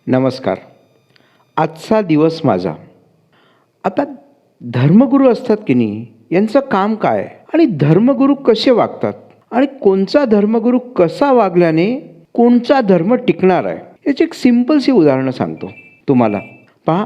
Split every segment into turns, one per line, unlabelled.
नमस्कार. आजचा दिवस माझा. आता धर्मगुरू असतात की नाही, यांचं काम काय आणि धर्मगुरू कसे वागतात आणि कोणचा धर्मगुरू कसा वागल्याने कोणचा धर्म टिकणार आहे, याची एक सिंपलशी उदाहरणं सांगतो तुम्हाला. पहा,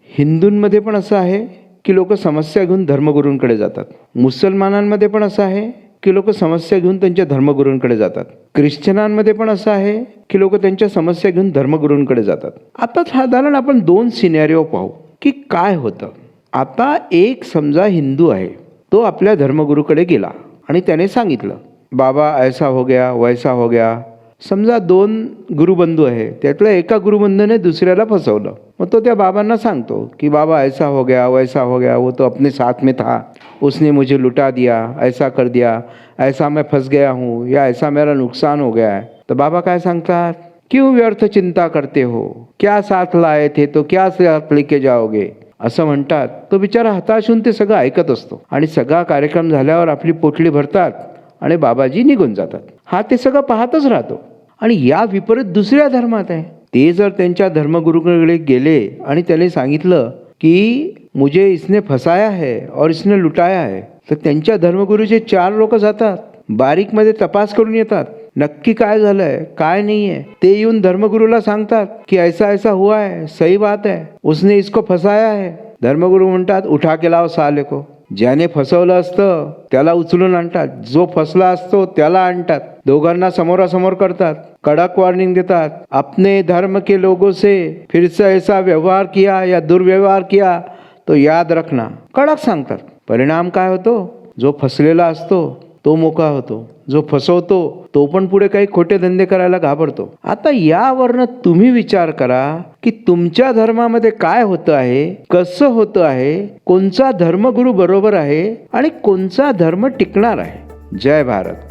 हिंदूंमध्ये पण असं आहे की लोक समस्या घेऊन धर्मगुरूंकडे जातात. मुसलमानांमध्ये पण असं आहे की लोक समस्या घेऊन त्यांच्या धर्मगुरूंकडे जातात. ख्रिश्चनांमध्ये पण असं आहे की लोक त्यांच्या समस्या घेऊन धर्मगुरूंकडे जातात. आता साधारण आपण दोन सिनेरिओ पाहू की काय होतं. आता एक समजा हिंदू आहे, तो आपल्या धर्मगुरूकडे गेला आणि त्याने सांगितलं, बाबा ऐसा हो गया वैसा हो गया. समजा दोन गुरुबंधू आहे, त्यातल्या एका गुरुबंधूने दुसऱ्याला फसवलं. मग तो त्या बाबांना सांगतो की बाबा ऐसा हो गया वैसा हो गया, वो तो अपने साथ में था, उसने मुझे लुटा दिया, ऐसा कर दिया, ऐसा मैं फंस गया हूँ, या ऐसा मेरा नुकसान हो गया है. तर बाबा काय सांगतात, क्यों व्यर्थ चिंता करते हो, क्या साथ लाए थे तो क्या साथ लेके जाओगे, असं म्हणतात. तो बिचारा हताश होऊन ते सगळं ऐकत असतो आणि सगळा कार्यक्रम झाल्यावर आपली पोटली भरतात आणि बाबाजी निघून जातात. हा ते सगळं पाहतच राहतो. आणि या विपरीत दुसऱ्या धर्मात आहे, ते जर त्यांच्या धर्मगुरूकडे गेले आणि त्याने सांगितलं की मुझे इसने फसाया है और इसने लुटाया है, तर त्यांच्या धर्मगुरूचे 4 लोक जातात, बारीकमध्ये तपास करून येतात, नक्की काय झालंय काय नाही आहे ते येऊन धर्मगुरूला सांगतात की ऐसा ऐसा हुआ है, सही बात है, उसने इसको फसाया है. धर्मगुरू म्हणतात उठा के लाओ साले को. ज्याने फसवलं असतं त्याला उचलून आणतात, जो फसला असतो त्याला आणतात, दोघांना समोरासमोर करतात, कडक वॉर्निंग देतात, अपने धर्म के लोगों से फिर से ऐसा व्यवहार किया या दुर्व्यवहार किया तो याद रखना, कडक सांगतात. परिणाम काय होतो, जो फसलेला असतो तो मोका होतो, जो फसवतो तो पण पुढे काही खोटे धंदे करायला घाबरतो. आता यावरनं तुम्ही विचार करा की तुमच्या धर्मामध्ये काय होतं आहे, कसं होतं आहे, कोणचा धर्मगुरू बरोबर आहे आणि कोणचा धर्म टिकणार आहे. जय भारत.